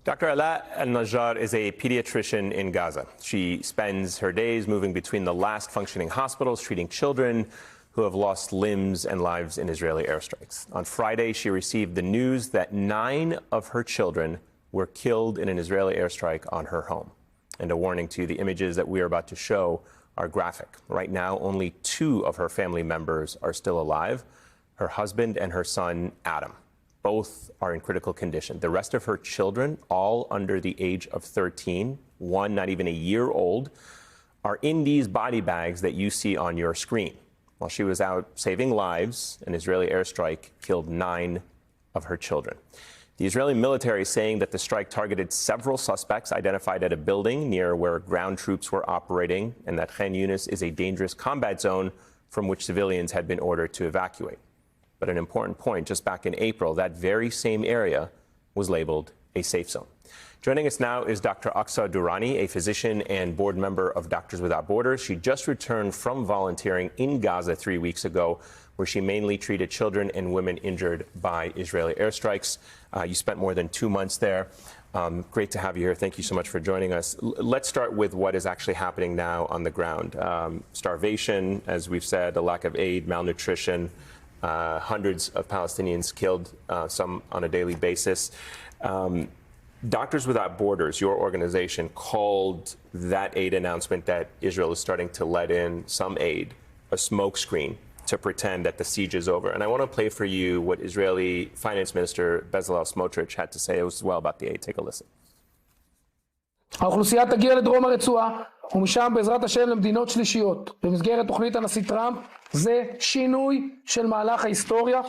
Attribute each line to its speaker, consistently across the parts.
Speaker 1: Dr. Ala Al-Najjar is a pediatrician in Gaza. She spends her days moving between the last functioning hospitals, treating children who have lost limbs and lives in Israeli airstrikes. On Friday, she received the news that 9 of her children were killed in an Israeli airstrike on her home. And a warning to you, the images that we are about to show are graphic. Right now, only 2 of her family members are still alive, her husband and her son, Adam. Both are in critical condition. The rest of her children, all under the age of 13, one not even a year old, are in these body bags that you see on your screen. While she was out saving lives, an Israeli airstrike killed 9 of her children. The Israeli military is saying that the strike targeted several suspects identified at a building near where ground troops were operating, and that Khan Yunis is a dangerous combat zone from which civilians had been ordered to evacuate. But an important point, just back in April, that very same area was labeled a safe zone. Joining us now is Dr. Aqsa Durrani, a physician and board member of Doctors Without Borders. She just returned from volunteering in Gaza 3 weeks ago, where she mainly treated children and women injured by Israeli airstrikes. You spent more than 2 months there. Great to have you here. Thank you so much for joining us. Let's start with what is actually happening now on the ground. Starvation, as we've said, a lack of aid, malnutrition, hundreds of Palestinians killed, some on a daily basis. Doctors Without Borders, your organization, called that aid announcement that Israel is starting to let in some aid a smokescreen to pretend that the siege is over. And I want to play for you what Israeli Finance Minister Bezalel Smotrich had to say as well about the aid. Take a listen.
Speaker 2: האוכלוסייה תגיע לדרום הרצועה ומשם בעזרת השם למדינות שלישיות. במסגרת תוכנית הנשיא טראמפ זה שינוי של מהלך ההיסטוריה,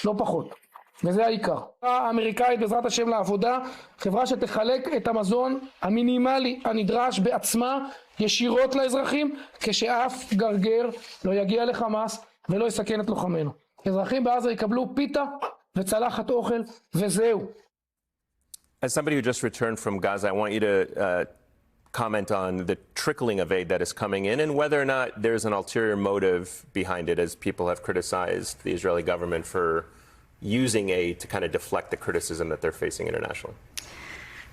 Speaker 2: לא פחות. וזה העיקר. האמריקאית בעזרת השם לעבודה, חברה שתחלק את המזון המינימלי הנדרש בעצמה ישירות לאזרחים, כשאף גרגר לא יגיע לחמאס ולא יסכן את לוחמינו. אזרחים בעזה יקבלו פיתה וצלחת אוכל וזהו.
Speaker 1: As somebody who just returned from Gaza, I want you to comment on the trickling of aid that is coming in and whether or not there's an ulterior motive behind it, as people have criticized the Israeli government for using aid to kind of deflect the criticism that they're facing internationally.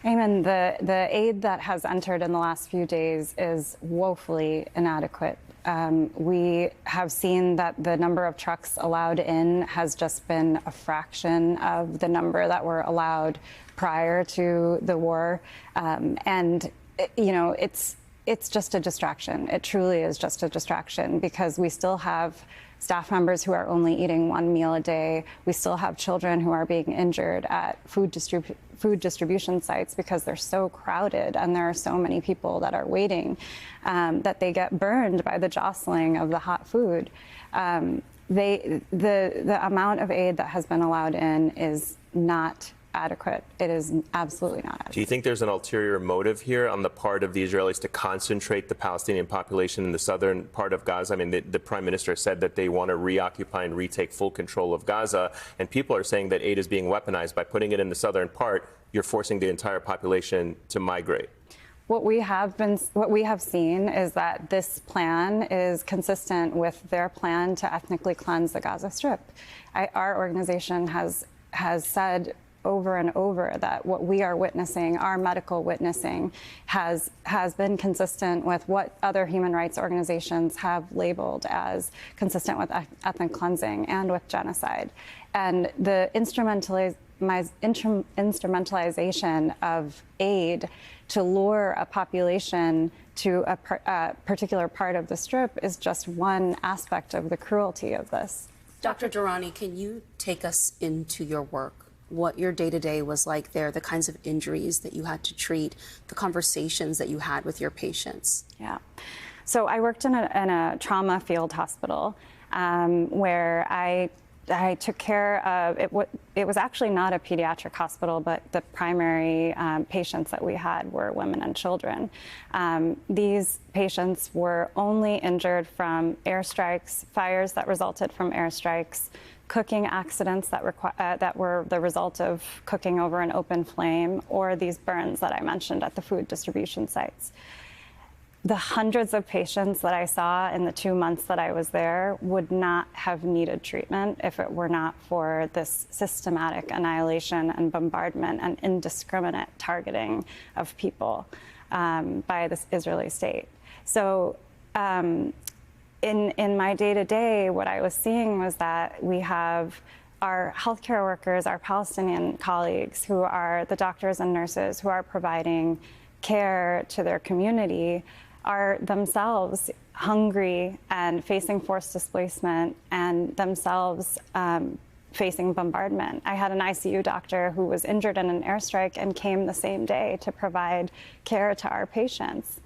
Speaker 3: Ayman, the aid that has entered in the last few days is woefully inadequate. We have seen that the number of trucks allowed in has just been a fraction of the number that were allowed prior to the war. And, you know, it's just a distraction. It truly is just a distraction because we still have staff members who are only eating 1 meal a day. We still have children who are being injured at food distribution sites because they're so crowded and there are so many people that are waiting that they get burned by the jostling of the hot food. The amount of aid that has been allowed in is not adequate. It is absolutely not adequate.
Speaker 1: Do you think there's an ulterior motive here on the part of the Israelis to concentrate the Palestinian population in the southern part of Gaza? I mean, the Prime Minister said that they want to reoccupy and retake full control of Gaza, and people are saying that aid is being weaponized by putting it in the southern part. You're forcing the entire population to migrate.
Speaker 3: What we have seen is that this plan is consistent with their plan to ethnically cleanse the Gaza Strip. Our organization has said over and over that what we are witnessing, our medical witnessing, has been consistent with what other human rights organizations have labeled as consistent with ethnic cleansing and with genocide. And the instrumentalization of aid to lure a population to a particular part of the Strip is just one aspect of the cruelty of this.
Speaker 4: Dr. Durrani, can you take us into your work? What your day-to-day was like there, the kinds of injuries that you had to treat, the conversations that you had with your patients?
Speaker 3: Yeah. So I worked in a trauma field hospital where I took care of, it was actually not a pediatric hospital, but the primary patients that we had were women and children. These patients were only injured from airstrikes, fires that resulted from airstrikes, cooking accidents that were the result of cooking over an open flame, or these burns that I mentioned at the food distribution sites. the hundreds of patients that I saw in the 2 months that I was there would not have needed treatment if it were not for this systematic annihilation and bombardment and indiscriminate targeting of people by this Israeli state. So in my day-to-day, what I was seeing was that we have our healthcare workers, our Palestinian colleagues, who are the doctors and nurses who are providing care to their community, are themselves hungry and facing forced displacement and themselves facing bombardment. I had an ICU doctor who was injured in an airstrike and came the same day to provide care to our patients.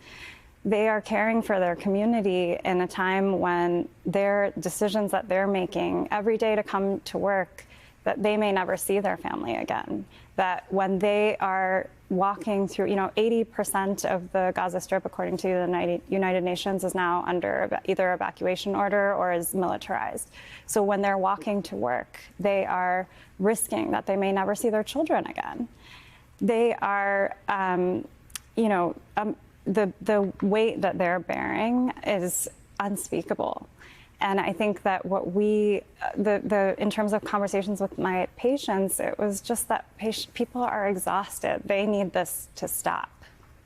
Speaker 3: They are caring for their community in a time when their decisions that they're making every day to come to work, that they may never see their family again. That when they are walking through, 80% of the Gaza Strip, according to the United Nations, is now under either evacuation order or is militarized. So when they're walking to work, they are risking that they may never see their children again. They are, the weight that they're bearing is unspeakable. And I think that what in terms of conversations with my patients, it was just that people are exhausted. They need this to stop.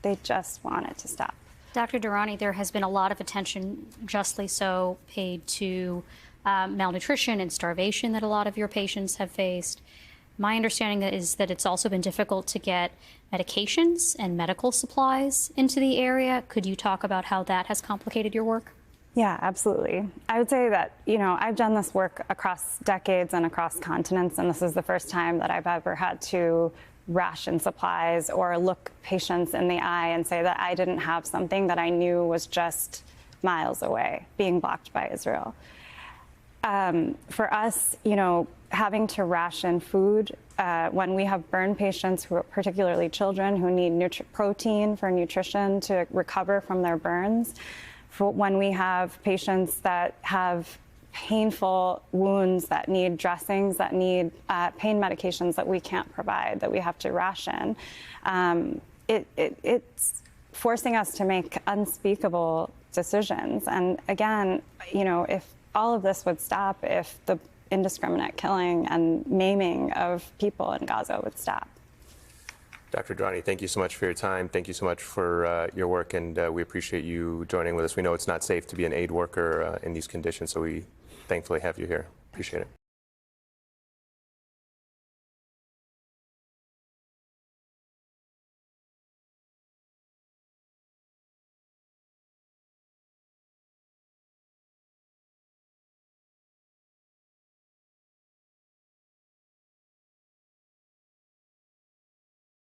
Speaker 3: They just want it to stop.
Speaker 5: Dr. Durrani, there has been a lot of attention, justly so, paid to malnutrition and starvation that a lot of your patients have faced. My understanding is that it's also been difficult to get medications and medical supplies into the area. Could you talk about how that has complicated your work?
Speaker 3: Yeah, absolutely. I would say that, I've done this work across decades and across continents, and this is the first time that I've ever had to ration supplies or look patients in the eye and say that I didn't have something that I knew was just miles away, being blocked by Israel. For us, having to ration food when we have burn patients, who are particularly children, who need protein for nutrition to recover from their burns, when we have patients that have painful wounds that need dressings, that need pain medications that we can't provide, that we have to ration, it's forcing us to make unspeakable decisions. And again, if all of this would stop, if the indiscriminate killing and maiming of people in Gaza would stop.
Speaker 1: Dr. Durrani, thank you so much for your time. Thank you so much for your work, and we appreciate you joining with us. We know it's not safe to be an aid worker in these conditions, so we thankfully have you here. Appreciate it.